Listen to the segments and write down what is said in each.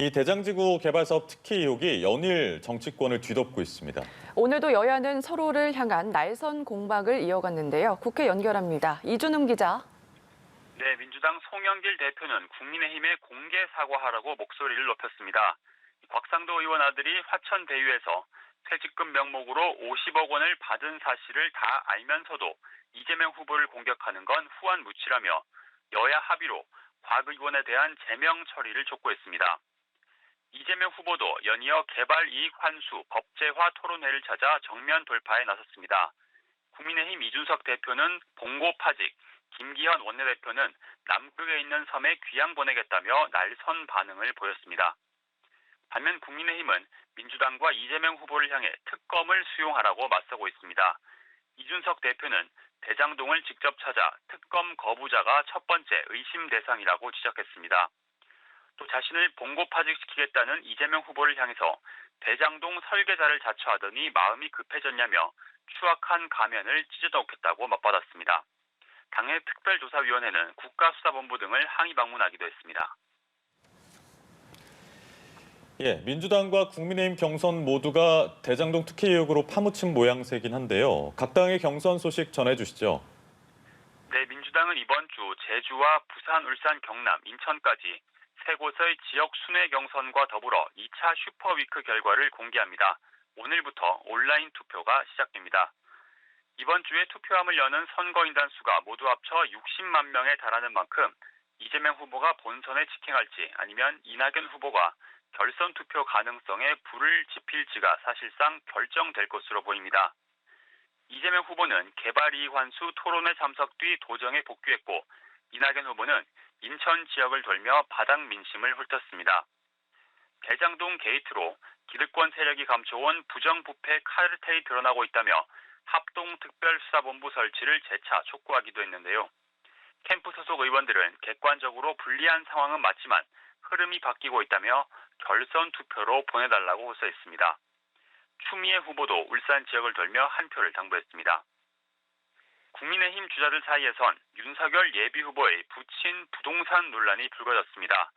이 대장지구 개발 사업 특혜 의혹이 연일 정치권을 뒤덮고 있습니다. 오늘도 여야는 서로를 향한 날선 공방을 이어갔는데요. 국회 연결합니다. 이준음 기자. 네, 민주당 송영길 대표는 국민의힘에 공개 사과하라고 목소리를 높였습니다. 곽상도 의원 아들이 화천 대유에서 퇴직금 명목으로 50억 원을 받은 사실을 다 알면서도 이재명 후보를 공격하는 건 후안무치라며 여야 합의로 곽 의원에 대한 제명 처리를 촉구했습니다. 이재명 후보도 연이어 개발이익 환수 법제화 토론회를 찾아 정면 돌파에 나섰습니다. 국민의힘 이준석 대표는 봉고 파직, 김기현 원내대표는 남극에 있는 섬에 귀양 보내겠다며 날선 반응을 보였습니다. 반면 국민의힘은 민주당과 이재명 후보를 향해 특검을 수용하라고 맞서고 있습니다. 이준석 대표는 대장동을 직접 찾아 특검 거부자가 첫 번째 의심 대상이라고 지적했습니다. 또 자신을 봉고 파직시키겠다는 이재명 후보를 향해서 대장동 설계자를 자처하더니 마음이 급해졌냐며 추악한 가면을 찢어놓겠다고 맞받았습니다. 당의 특별조사위원회는 국가수사본부 등을 항의 방문하기도 했습니다. 민주당과 국민의힘 경선 모두가 대장동 특혜 의혹으로 파묻힌 모양새긴 한데요. 각 당의 경선 소식 전해주시죠. 네, 민주당은 이번 주 제주와 부산, 울산, 경남, 인천까지 세 곳의 지역 순회 경선과 더불어 2차 슈퍼위크 결과를 공개합니다. 오늘부터 온라인 투표가 시작됩니다. 이번 주에 투표함을 여는 선거인단 수가 모두 합쳐 60만 명에 달하는 만큼 이재명 후보가 본선에 직행할지 아니면 이낙연 후보가 결선 투표 가능성에 불을 지필지가 사실상 결정될 것으로 보입니다. 이재명 후보는 개발이익 환수 토론회 참석 뒤 도정에 복귀했고 이낙연 후보는 인천 지역을 돌며 바닥 민심을 훑었습니다. 대장동 게이트로 기득권 세력이 감춰온 부정부패 카르텔이 드러나고 있다며 합동특별수사본부 설치를 재차 촉구하기도 했는데요. 캠프 소속 의원들은 객관적으로 불리한 상황은 맞지만 흐름이 바뀌고 있다며 결선 투표로 보내달라고 호소했습니다. 추미애 후보도 울산 지역을 돌며 한 표를 당부했습니다. 국민의힘 주자들 사이에선 윤석열 예비후보의 부친 부동산 논란이 불거졌습니다.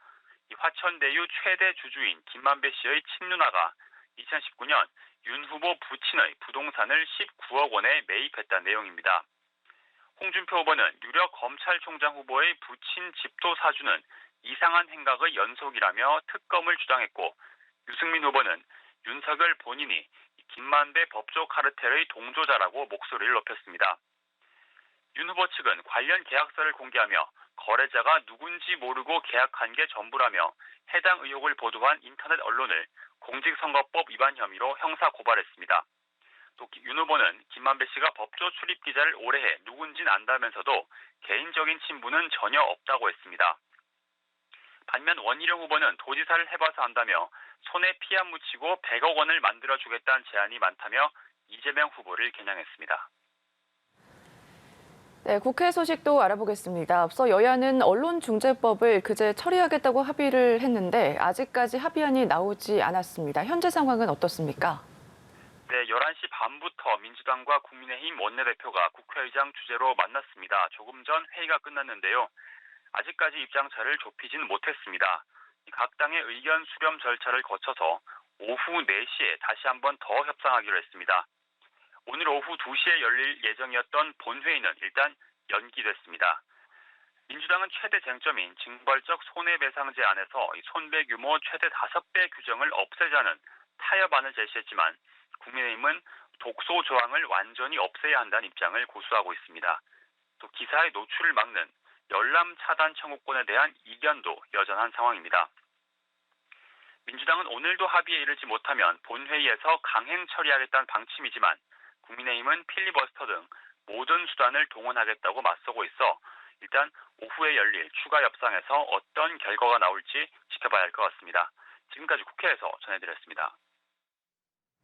화천대유 최대 주주인 김만배 씨의 친누나가 2019년 윤 후보 부친의 부동산을 19억 원에 매입했다는 내용입니다. 홍준표 후보는 유력 검찰총장 후보의 부친 집도 사주는 이상한 행각의 연속이라며 특검을 주장했고 유승민 후보는 윤석열 본인이 김만배 법조 카르텔의 동조자라고 목소리를 높였습니다. 윤 후보 측은 관련 계약서를 공개하며 거래자가 누군지 모르고 계약한 게 전부라며 해당 의혹을 보도한 인터넷 언론을 공직선거법 위반 혐의로 형사 고발했습니다. 또 윤 후보는 김만배 씨가 법조 출입 기자를 오래 해 누군진 안다면서도 개인적인 친분은 전혀 없다고 했습니다. 반면 원희룡 후보는 도지사를 해봐서 안다며 손에 피 안 묻히고 100억 원을 만들어주겠다는 제안이 많다며 이재명 후보를 겨냥했습니다. 네, 국회 소식도 알아보겠습니다. 앞서 여야는 언론중재법을 그제 처리하겠다고 합의를 했는데 아직까지 합의안이 나오지 않았습니다. 현재 상황은 어떻습니까? 네, 11시 반부터 민주당과 국민의힘 원내대표가 국회의장 주재로 만났습니다. 조금 전 회의가 끝났는데요. 아직까지 입장차를 좁히지는 못했습니다. 각 당의 의견 수렴 절차를 거쳐서 오후 4시에 다시 한번 더 협상하기로 했습니다. 오늘 오후 2시에 열릴 예정이었던 본회의는 일단 연기됐습니다. 민주당은 최대 쟁점인 징벌적 손해배상제 안에서 손배 규모 최대 5배 규정을 없애자는 타협안을 제시했지만 국민의힘은 독소 조항을 완전히 없애야 한다는 입장을 고수하고 있습니다. 또 기사의 노출을 막는 열람 차단 청구권에 대한 이견도 여전한 상황입니다. 민주당은 오늘도 합의에 이르지 못하면 본회의에서 강행 처리하겠다는 방침이지만 국민의힘은 필리버스터 등 모든 수단을 동원하겠다고 맞서고 있어 일단 오후에 열릴 추가 협상에서 어떤 결과가 나올지 지켜봐야 할 것 같습니다. 지금까지 국회에서 전해드렸습니다.